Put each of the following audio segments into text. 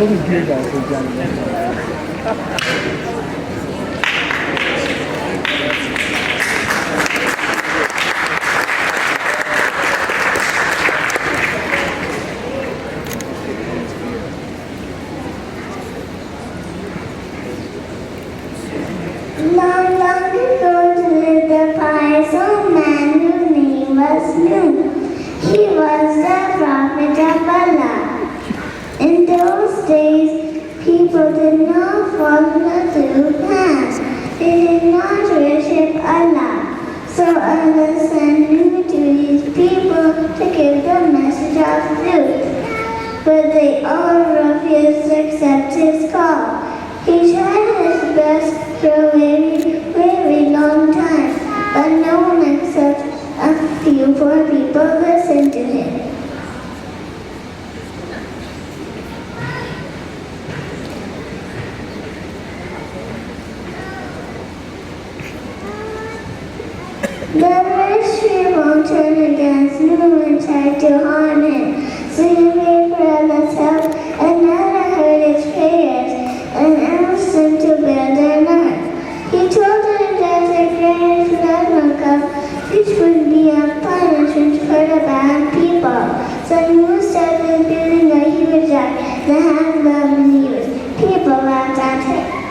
Long, long ago lived a pious old man whose name was Nuh. He was the prophet of Allah. In those days, people did not follow the true path. They did not worship Allah. So Allah sent Nuh to his people to give the message of truth. But they all refused to accept his call. He tried his best for a very long time, but no one except a few poor people listened to him. The rich people turned against Nuh and tried to harm him. So he prayed for Allah's help, and Allah heard his prayers and asked him to build an ark. He told him that a great flood would come, which would be a punishment for the bad people. So Nuh started building a huge ark that had the believers. People laughed at him.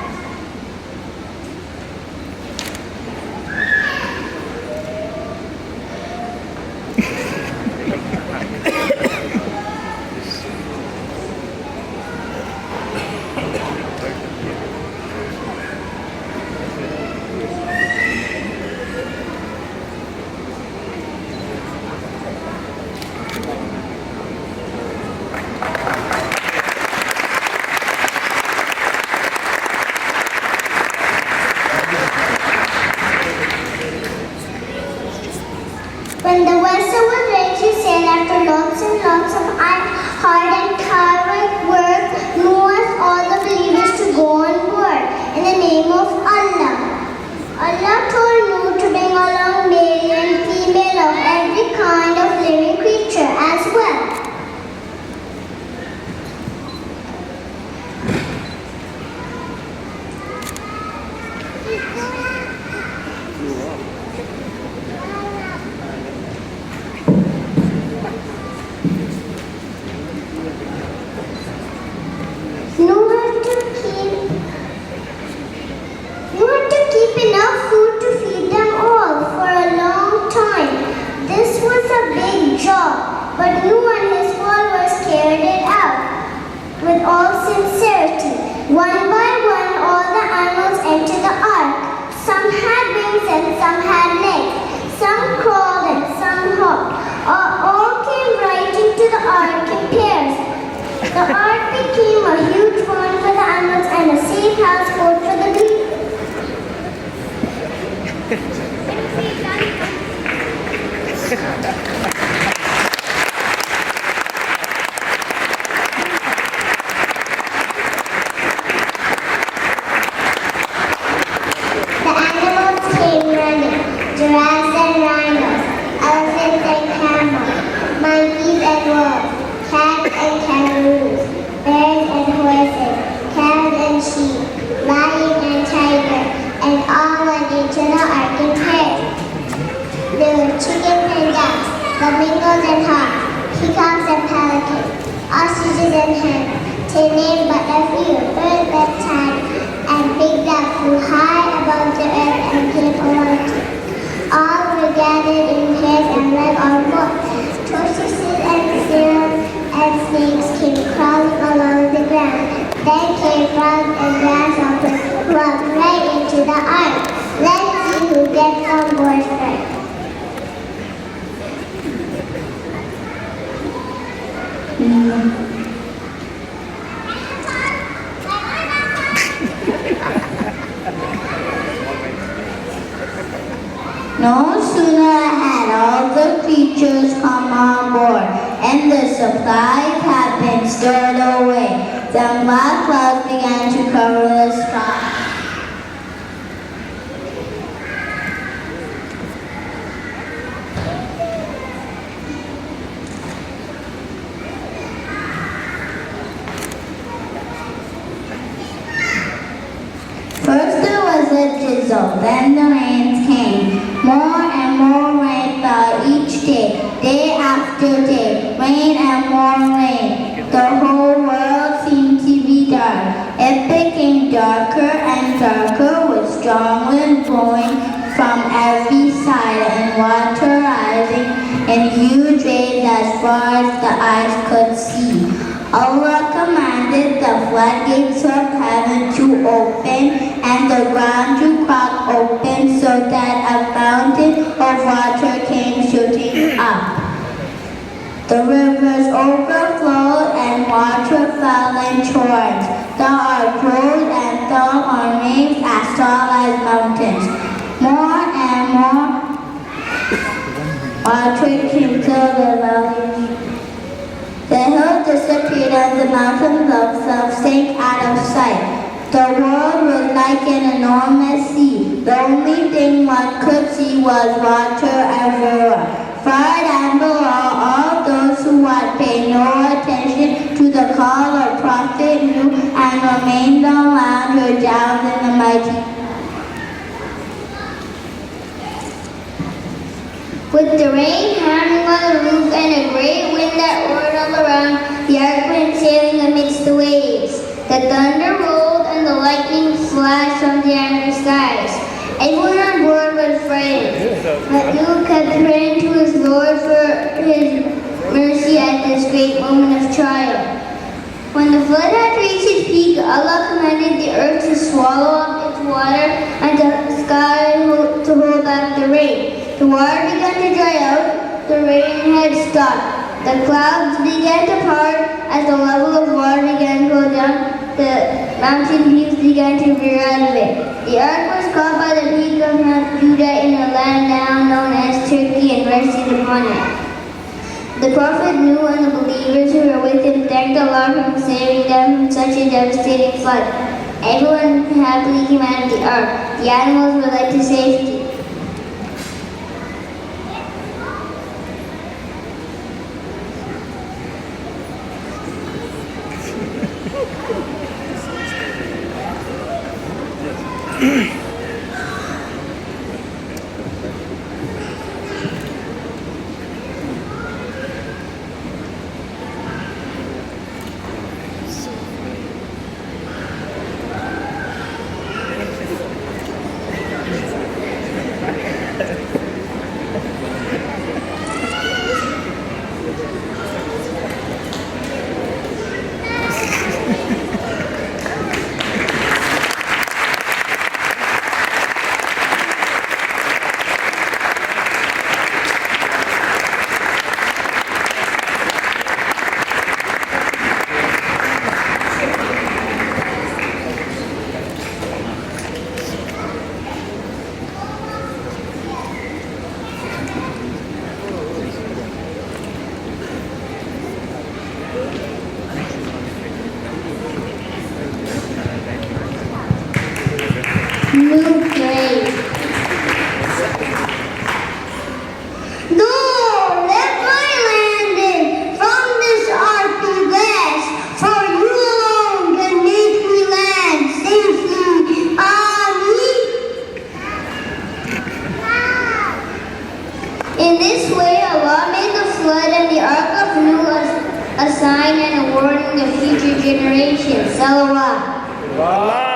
When the vessel was ready to sail after lots and lots of hard and tiring work, Noah asked all the believers to go on board in the name of Allah. Allah told Noah to bring along male and female of every kind of living creature as well. But Noah and his followers carried it out with all sincerity. One by one, all the animals entered the ark. Some had wings and some had legs. Some crawled and some hopped. All came right into the ark in pairs. The ark became a huge barn for the animals and a safe houseboat for the giraffes and rhinos, elephants and camels, monkeys and wolves, cats and kangaroos, bears and horses, cows and sheep, lion and tiger, and all went into the ark in pairs. There were chickens and ducks, flamingos and hawks, peacocks and pelicans, ostriches and hens, to name but a few, birds that sang, and big ducks flew high above the earth and came along too. All were gathered in pairs and led on foot. Tortoises and snails and snakes came crawling along the ground. Then came frogs and grasshoppers who walked right into the ark. Let's see who gets on board first. No sooner had all the creatures come on board and the supplies had been stored away than black clouds began to cover the sky. would drizzle, then the rains came. More and more rain fell each day, day after day, rain and more rain. The whole world seemed to be dark. It became darker and darker with strong wind blowing from every side and water rising in huge waves as far as the eyes could see. Allah commanded the floodgates of heaven to open and the ground to crack open so that a fountain of water came shooting up. The rivers overflowed and water fell in torrents. The earth rose and fell on waves as tall as mountains. More and more water came to the valleys. The hills disappeared and the mountains themselves sank out of sight. The world was like an enormous sea. The only thing one could see was water everywhere. Far down below, all those who had paid no attention to the call of Prophet Nuh and remained on land were drowned in the mighty. With the rain hammering on the roof and a great wind that roared all around, the ark went sailing amidst the waves. The thunder rolled and the lightning flashed from the angry skies. Everyone on board was frightened, but Nuh kept praying to his Lord for his mercy at this great moment of trial. When the flood had reached its peak, Allah commanded the earth to swallow up its water and the sky to hold back the rain. The water began to dry out, the rain had stopped. The clouds began to part as the level of water began to go down. The mountain peaks began to veer out of it. The ark was caught by the peak of Mount Judah in a land now known as Turkey and rested upon it. The Prophet Nuh and the believers who were with him thanked Allah for saving them from such a devastating flood. Everyone happily came out of the ark. The animals were led to safety. In this way, Allah made the flood and the ark of Noah a sign and a warning of future generations. Salawat.